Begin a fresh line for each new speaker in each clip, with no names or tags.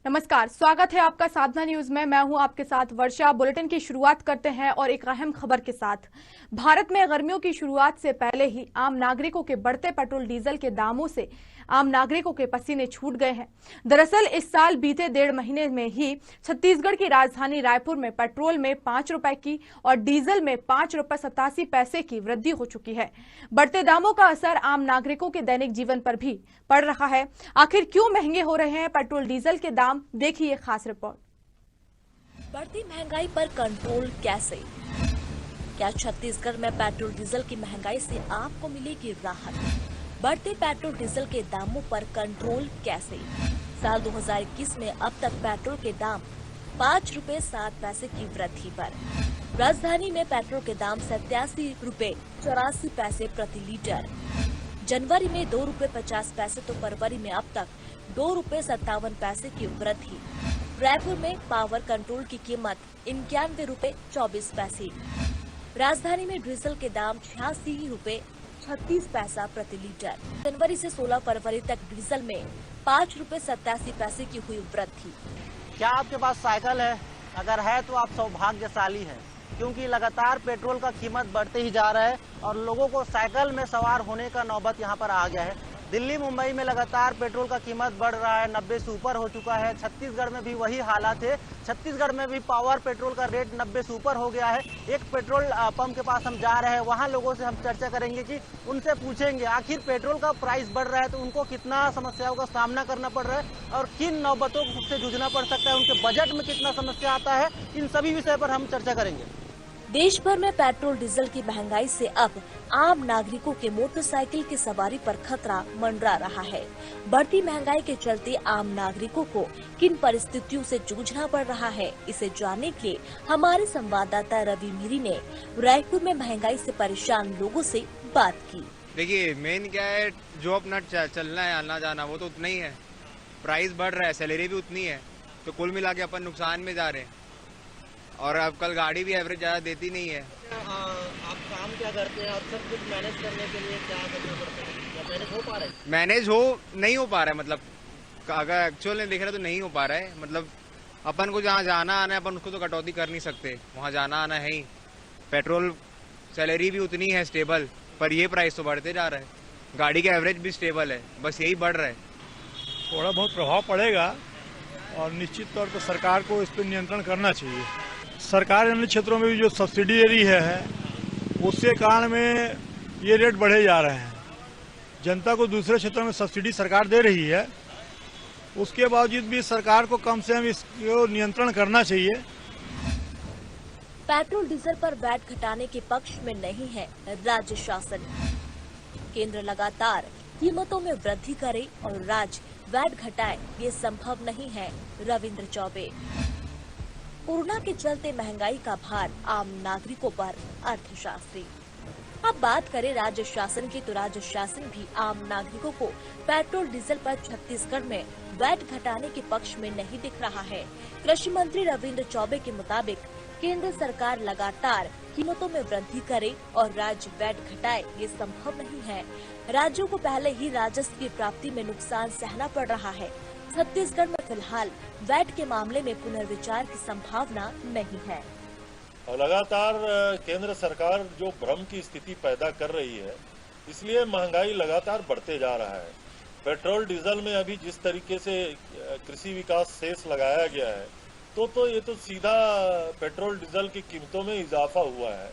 नमस्कार, स्वागत है आपका साधना न्यूज में। मैं हूं आपके साथ वर्षा। बुलेटिन की शुरुआत करते हैं और एक अहम खबर के साथ। भारत में गर्मियों की शुरुआत से पहले ही आम नागरिकों के बढ़ते पेट्रोल डीजल के दामों से आम नागरिकों के पसीने छूट गए हैं। दरअसल इस साल बीते 1.5 महीने में ही छत्तीसगढ़ की राजधानी रायपुर में पेट्रोल में 5 रुपए की और डीजल में 5 रुपए 87 पैसे की वृद्धि हो चुकी है। बढ़ते दामों का असर आम नागरिकों के दैनिक जीवन पर भी पड़ रहा है। आखिर क्यों महंगे हो रहे हैं पेट्रोल डीजल के दाम, देखिए खास रिपोर्ट।
बढ़ती महंगाई पर कंट्रोल कैसे? क्या छत्तीसगढ़ में पेट्रोल डीजल की महंगाई से आपको मिलेगी राहत? बढ़ते पेट्रोल डीजल के दामों पर कंट्रोल कैसे? साल 2021 में अब तक पेट्रोल के दाम 5 रुपए 7 पैसे की वृद्धि पर राजधानी में पेट्रोल के दाम 87 रुपए 84 पैसे प्रति लीटर। जनवरी में 2 रुपए 50 पैसे तो फरवरी में अब तक 2 रुपए 57 पैसे की वृद्धि। रायपुर में पावर कंट्रोल की कीमत 91 रुपए 24 पैसे। राजधानी में डीजल के दाम 86 रुपए 36 पैसा प्रति लीटर। जनवरी से 16 फरवरी तक डीजल में 5 रुपए 87 पैसे की हुई वृद्धि।
क्या आपके पास साइकिल है? अगर है तो आप सौभाग्यशाली हैं, क्योंकि लगातार पेट्रोल का कीमत बढ़ते ही जा रहा है और लोगों को साइकिल में सवार होने का नौबत यहां पर आ गया है। दिल्ली मुंबई में लगातार पेट्रोल का कीमत बढ़ रहा है, 90 से ऊपर हो चुका है। छत्तीसगढ़ में भी वही हालात है। छत्तीसगढ़ में भी पावर पेट्रोल का रेट 90 से ऊपर हो गया है। एक पेट्रोल पंप के पास हम जा रहे हैं, वहां लोगों से हम चर्चा करेंगे कि उनसे पूछेंगे आखिर पेट्रोल का प्राइस बढ़ रहा है तो उनको कितना समस्याओं का सामना करना पड़ रहा है और किन नौबतों से जूझना पड़ सकता है, उनके बजट में कितना समस्या आता है। इन सभी विषय पर हम चर्चा करेंगे।
देश भर में पेट्रोल डीजल की महंगाई से अब आम नागरिकों के मोटरसाइकिल की सवारी पर खतरा मंडरा रहा है। बढ़ती महंगाई के चलते आम नागरिकों को किन परिस्थितियों से जूझना पड़ रहा है, इसे जानने के लिए हमारे संवाददाता रवि मीरी ने रायपुर में महंगाई से परेशान लोगों से बात की।
देखिए, मेन क्या है, जो अपना चलना है, आना जाना, वो तो उतना ही है। प्राइस बढ़ रहा है, सैलरी भी उतनी है, तो कुल मिला के अपन नुकसान में जा रहे हैं। और अब कल गाड़ी भी एवरेज ज्यादा देती नहीं है।
आप काम क्या करते हैं और सब कुछ मैनेज करने के लिए क्या करना पड़ता है? या मैनेज हो पा रहा है?
मैनेज नहीं हो पा रहा है, मतलब अगर एक्चुअल में देख रहे तो नहीं हो पा रहा है। मतलब अपन को जहाँ जाना आना है, अपन उसको तो कटौती कर नहीं सकते, वहाँ जाना आना है ही। पेट्रोल सैलरी भी उतनी है स्टेबल, पर ये प्राइस तो बढ़ते जा रहा है। गाड़ी का एवरेज भी स्टेबल है, बस यही बढ़ रहा है।
थोड़ा बहुत प्रभाव पड़ेगा और निश्चित तौर पर सरकार को इस पर नियंत्रण करना चाहिए। सरकार अन्य क्षेत्रों में भी जो सब्सिडी दे रही है उसके कारण में ये रेट बढ़े जा रहे हैं। जनता को दूसरे क्षेत्रों में सब्सिडी सरकार दे रही है, उसके बावजूद भी सरकार को कम से कम इसको नियंत्रण करना चाहिए।
पेट्रोल डीजल पर वैट घटाने के पक्ष में नहीं है राज्य शासन। केंद्र लगातार कीमतों में वृद्धि करे और राज्य वैट घटाए, ये संभव नहीं है। रविंद्र चौबे। कोरोना के चलते महंगाई का भार आम नागरिकों पर, अर्थशास्त्री। अब बात करें राज्य शासन की, तो राज्य शासन भी आम नागरिकों को पेट्रोल डीजल पर छत्तीसगढ़ में वैट घटाने के पक्ष में नहीं दिख रहा है। कृषि मंत्री रविंद्र चौबे के मुताबिक केंद्र सरकार लगातार कीमतों में वृद्धि करे और राज्य वैट घटाए, ये संभव नहीं है। राज्यों को पहले ही राजस्व की प्राप्ति में नुकसान सहना पड़ रहा है। छत्तीसगढ़ में फिलहाल वैट के मामले में पुनर्विचार की संभावना नहीं है।
लगातार केंद्र सरकार जो भ्रम की स्थिति पैदा कर रही है, इसलिए महंगाई लगातार बढ़ते जा रहा है। पेट्रोल डीजल में अभी जिस तरीके से कृषि विकास सेस लगाया गया है, तो ये तो सीधा पेट्रोल डीजल की कीमतों में इजाफा हुआ है।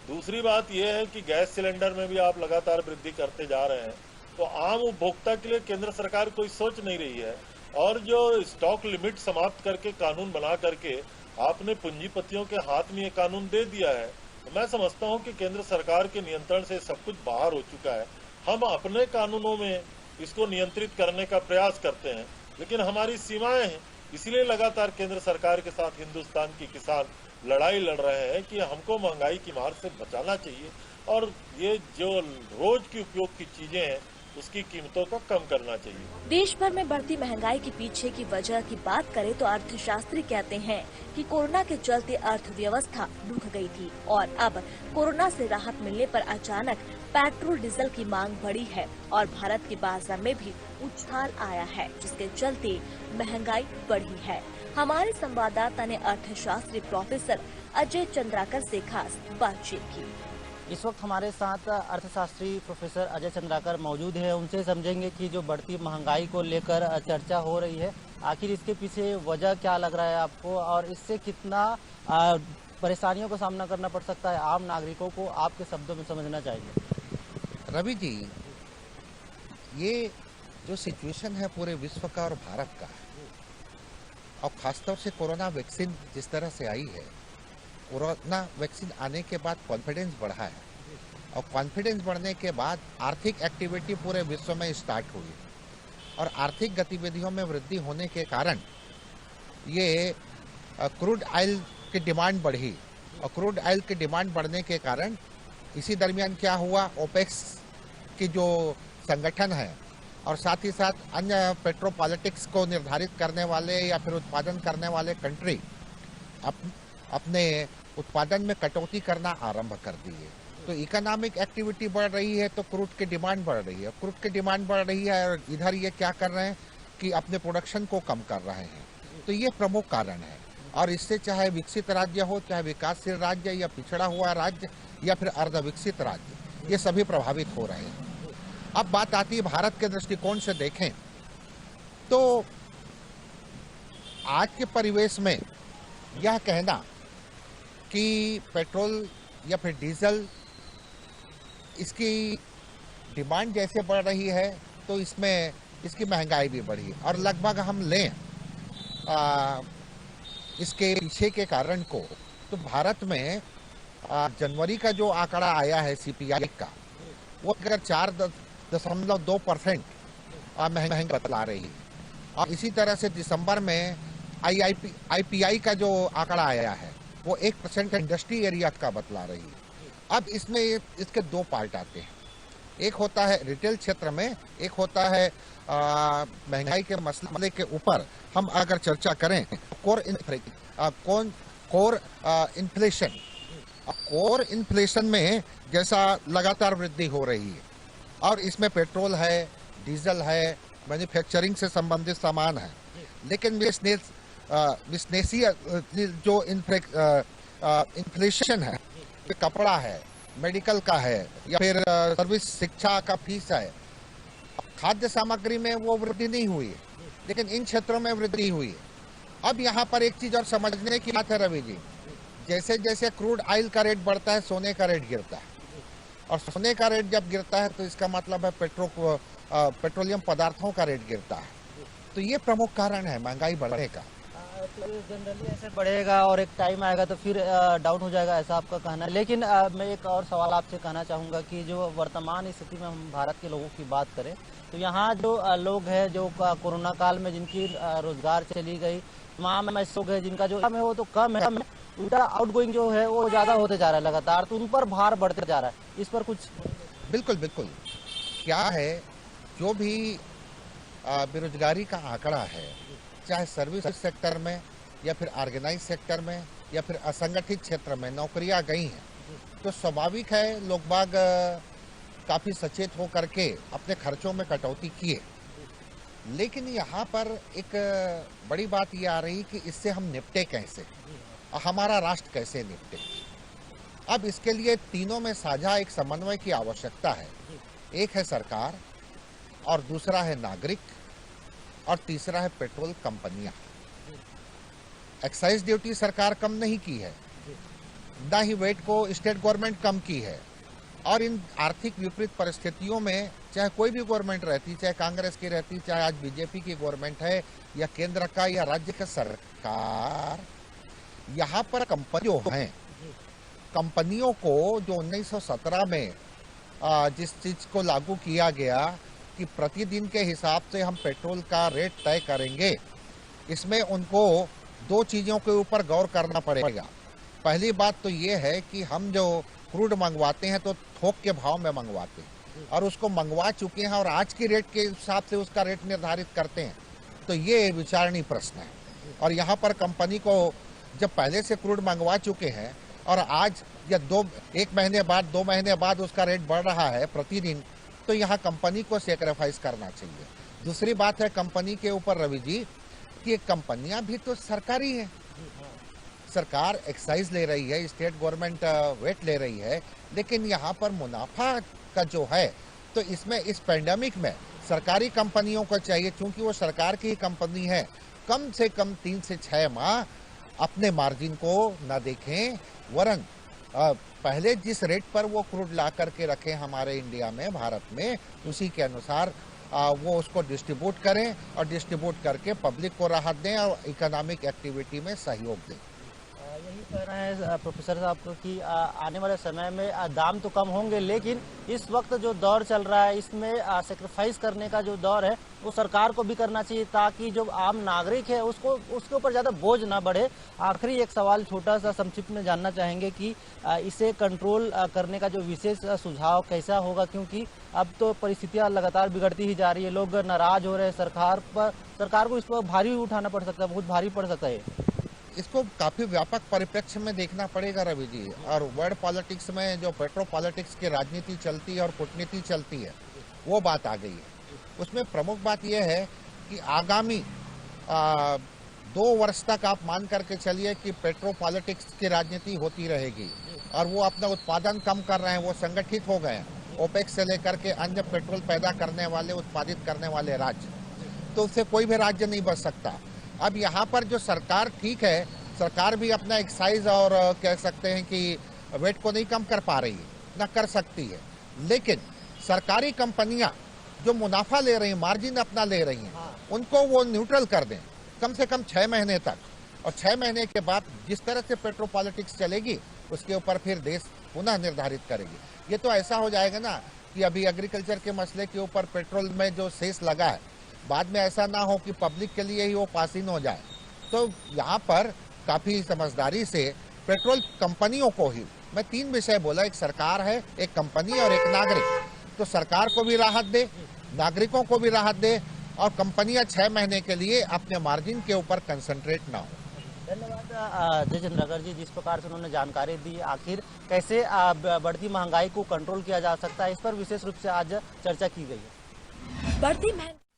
दूसरी बात यह है कि गैस सिलेंडर में भी आप लगातार वृद्धि करते जा रहे हैं, तो आम उपभोक्ता के लिए केंद्र सरकार कोई सोच नहीं रही है। और जो स्टॉक लिमिट समाप्त करके कानून बना करके आपने पूंजीपतियों के हाथ में ये कानून दे दिया है, तो मैं समझता हूं कि केंद्र सरकार के नियंत्रण से सब कुछ बाहर हो चुका है। हम अपने कानूनों में इसको नियंत्रित करने का प्रयास करते हैं, लेकिन हमारी सीमाएं हैं, इसलिए लगातार केंद्र सरकार के साथ हिंदुस्तान की किसान लड़ाई लड़ रहे हैं कि हमको महंगाई की मार से बचाना चाहिए और ये जो रोज की उपयोग की चीजें हैं उसकी कीमतों को कम करना चाहिए।
देश भर में बढ़ती महंगाई के पीछे की वजह की बात करें तो अर्थशास्त्री कहते हैं कि कोरोना के चलते अर्थव्यवस्था रुक गई थी और अब कोरोना से राहत मिलने पर अचानक पेट्रोल डीजल की मांग बढ़ी है और भारत के बाजार में भी उछाल आया है, जिसके चलते महंगाई बढ़ी है। हमारे संवाददाता ने अर्थशास्त्री प्रोफेसर अजय चंद्राकर से खास बातचीत की।
इस वक्त हमारे साथ अर्थशास्त्री प्रोफेसर अजय चंद्राकर मौजूद है। उनसे समझेंगे कि जो बढ़ती महंगाई को लेकर चर्चा हो रही है, आखिर इसके पीछे वजह क्या लग रहा है आपको और इससे कितना परेशानियों का सामना करना पड़ सकता है आम नागरिकों को, आपके शब्दों में समझना चाहिए।
रवि जी, ये जो सिचुएशन है पूरे विश्व का और भारत का, और खासतौर से कोरोना वैक्सीन जिस तरह से आई है, कोरोना वैक्सीन आने के बाद कॉन्फिडेंस बढ़ा है और कॉन्फिडेंस बढ़ने के बाद आर्थिक एक्टिविटी पूरे विश्व में स्टार्ट हुई और आर्थिक गतिविधियों में वृद्धि होने के कारण ये क्रूड ऑयल की डिमांड बढ़ी और क्रूड ऑयल की डिमांड बढ़ने के कारण इसी दरमियान क्या हुआ, ओपेक्स की जो संगठन है और साथ ही साथ अन्य पेट्रो पॉलिटिक्स को निर्धारित करने वाले या फिर उत्पादन करने वाले कंट्री अपने उत्पादन में कटौती करना आरंभ कर दी है। तो इकोनॉमिक एक्टिविटी बढ़ रही है तो क्रूड की डिमांड बढ़ रही है, क्रूड की डिमांड बढ़ रही है और इधर ये क्या कर रहे हैं कि अपने प्रोडक्शन को कम कर रहे हैं। तो ये प्रमुख कारण है और इससे चाहे विकसित राज्य हो, चाहे विकासशील राज्य या पिछड़ा हुआ राज्य या फिर अर्धविकसित राज्य, ये सभी प्रभावित हो रहे हैं। अब बात आती है भारत के दृष्टिकोण से देखें तो आज के परिवेश में यह कहना कि पेट्रोल या फिर डीजल इसकी डिमांड जैसे बढ़ रही है तो इसमें इसकी महंगाई भी बढ़ी और लगभग हम लें इसके पीछे के कारण को तो भारत में जनवरी का जो आंकड़ा आया है सीपीआई का, वो अगर 4.2% महंगाई बतला रही है और इसी तरह से दिसंबर में आईपीआई का जो आंकड़ा आया है वो 1% इंडस्ट्री एरिया का बतला रही है। अब इसमें इसके दो पार्ट आते हैं, एक होता है रिटेल क्षेत्र में, एक होता है महंगाई के मसले के ऊपर हम अगर चर्चा करें कोर इन्फ्लेशन में जैसा लगातार वृद्धि हो रही है और इसमें पेट्रोल है, डीजल है, मैन्युफैक्चरिंग से संबंधित सामान है, लेकिन विश्लेषीय जो इन्फ्लेशन है, कपड़ा है, मेडिकल का है या फिर सर्विस शिक्षा का फीस है, खाद्य सामग्री में वो वृद्धि नहीं हुई है, लेकिन इन क्षेत्रों में वृद्धि हुई है। अब यहाँ पर एक चीज और समझने की बात है रवि जी, जैसे जैसे क्रूड ऑयल का रेट बढ़ता है सोने का रेट गिरता है और सोने का रेट जब गिरता है तो इसका मतलब है पेट्रोलियम पदार्थों का रेट गिरता है। तो ये प्रमुख कारण है महंगाई बढ़ने का।
तो जनरली ऐसे बढ़ेगा और एक टाइम आएगा तो फिर डाउन हो जाएगा, ऐसा आपका कहना है। लेकिन मैं एक और सवाल आपसे कहना चाहूँगा कि जो वर्तमान स्थिति में हम भारत के लोगों की बात करें तो यहाँ जो लोग हैं जो कोरोना काल में जिनकी रोजगार चली गई, तमाम ऐसे लोग हैं जिनका जो है वो तो कम है, उल्टा आउटगोइंग जो है वो ज़्यादा होते जा रहा है लगातार, तो उन पर भार बढ़ते जा रहा है। इस पर कुछ
बिल्कुल क्या है, जो भी बेरोजगारी का आंकड़ा है, चाहे सर्विस सेक्टर में या फिर ऑर्गेनाइज सेक्टर में या फिर असंगठित क्षेत्र में नौकरियां गई हैं, तो स्वाभाविक है लोग बाग काफ़ी सचेत हो करके अपने खर्चों में कटौती किए। लेकिन यहाँ पर एक बड़ी बात ये आ रही कि इससे हम निपटे कैसे, हमारा राष्ट्र कैसे निपटे। अब इसके लिए तीनों में साझा एक समन्वय की आवश्यकता है। एक है सरकार और दूसरा है नागरिक और तीसरा है पेट्रोल कंपनियां। एक्साइज ड्यूटी सरकार कम नहीं की है, ना ही वेट को स्टेट गवर्नमेंट कम की है, और इन आर्थिक विपरीत परिस्थितियों में चाहे कोई भी गवर्नमेंट रहती, चाहे कांग्रेस की रहती, चाहे आज बीजेपी की गवर्नमेंट है या केंद्र का या राज्य का सरकार, यहाँ पर कंपनियों हैं, कंपनियों को जो 1917 में जिस चीज को लागू किया गया कि प्रतिदिन के हिसाब से हम पेट्रोल का रेट तय करेंगे, इसमें उनको दो चीज़ों के ऊपर गौर करना पड़ेगा। पहली बात तो ये है कि हम जो क्रूड मंगवाते हैं तो थोक के भाव में मंगवाते हैं और उसको मंगवा चुके हैं और आज की रेट के हिसाब से उसका रेट निर्धारित करते हैं, तो ये विचारणीय प्रश्न है। और यहाँ पर कंपनी को जब पहले से क्रूड मंगवा चुके हैं और आज या एक महीने बाद 2 महीने बाद उसका रेट बढ़ रहा है प्रतिदिन, तो यहाँ कंपनी को सेक्रीफाइस करना चाहिए। दूसरी बात है कंपनी के ऊपर रवि जी कि कंपनियां भी तो सरकारी है, सरकार एक्साइज ले रही है, स्टेट गवर्नमेंट वेट ले रही है, लेकिन यहाँ पर मुनाफा का जो है तो इसमें इस पेंडेमिक में सरकारी कंपनियों को चाहिए, क्योंकि वो सरकार की कंपनी है, कम से कम 3 से 6 माह अपने मार्जिन को न देखें, वरन पहले जिस रेट पर वो क्रूड ला करके रखें हमारे इंडिया में, भारत में, उसी के अनुसार वो उसको डिस्ट्रीब्यूट करें और डिस्ट्रीब्यूट करके पब्लिक को राहत दें और इकोनॉमिक एक्टिविटी में सहयोग दें।
यही कह रहे हैं प्रोफेसर साहब कि आने वाले समय में दाम तो कम होंगे, लेकिन इस वक्त जो दौर चल रहा है इसमें सेक्रीफाइस करने का जो दौर है वो सरकार को भी करना चाहिए, ताकि जो आम नागरिक है उसके ऊपर ज़्यादा बोझ ना बढ़े। आखिरी एक सवाल छोटा सा संक्षिप्त में जानना चाहेंगे कि इसे कंट्रोल करने का जो विशेष सुझाव कैसा होगा, क्योंकि अब तो परिस्थितियाँ लगातार बिगड़ती ही जा रही है, लोग नाराज हो रहे हैं सरकार को इस पर भारी उठाना पड़ सकता है, बहुत भारी पड़ सकता है।
इसको काफी व्यापक परिप्रेक्ष्य में देखना पड़ेगा रवि जी, और वर्ल्ड पॉलिटिक्स में जो पेट्रो पॉलिटिक्स की राजनीति चलती है और कूटनीति चलती है वो बात आ गई है। उसमें प्रमुख बात यह है कि आगामी 2 वर्ष तक आप मान करके चलिए कि पेट्रो पॉलिटिक्स की राजनीति होती रहेगी और वो अपना उत्पादन कम कर रहे हैं, वो संगठित हो गए हैं, ओपेक से लेकर के अन्य पेट्रोल पैदा करने वाले, उत्पादित करने वाले राज्य, तो उससे कोई भी राज्य नहीं बच सकता। अब यहाँ पर जो सरकार, ठीक है, सरकार भी अपना एक्साइज और कह सकते हैं कि वेट को नहीं कम कर पा रही है, ना कर सकती है, लेकिन सरकारी कंपनियां जो मुनाफा ले रही हैं, मार्जिन अपना ले रही हैं, उनको वो न्यूट्रल कर दें कम से कम 6 महीने तक, और 6 महीने के बाद जिस तरह से पेट्रो पॉलिटिक्स चलेगी उसके ऊपर फिर देश पुनः निर्धारित करेगी। ये तो ऐसा हो जाएगा ना कि अभी एग्रीकल्चर के मसले के ऊपर पेट्रोल में जो सेस लगा है, बाद में ऐसा ना हो कि पब्लिक के लिए ही वो पास इन हो जाए। तो यहाँ पर काफी समझदारी से पेट्रोल कंपनियों को ही, मैं 3 विषय बोला, एक सरकार है, एक कंपनी और एक नागरिक, तो सरकार को भी राहत दे, नागरिकों को भी राहत दे, और कंपनियां 6 महीने के लिए अपने मार्जिन के ऊपर कंसंट्रेट ना हो।
धन्यवाद जय चंद्राकर जी, जिस प्रकार से उन्होंने जानकारी दी, आखिर कैसे बढ़ती महंगाई को कंट्रोल किया जा सकता है, इस पर विशेष रूप से आज चर्चा की गई है।
बढ़ती महंगाई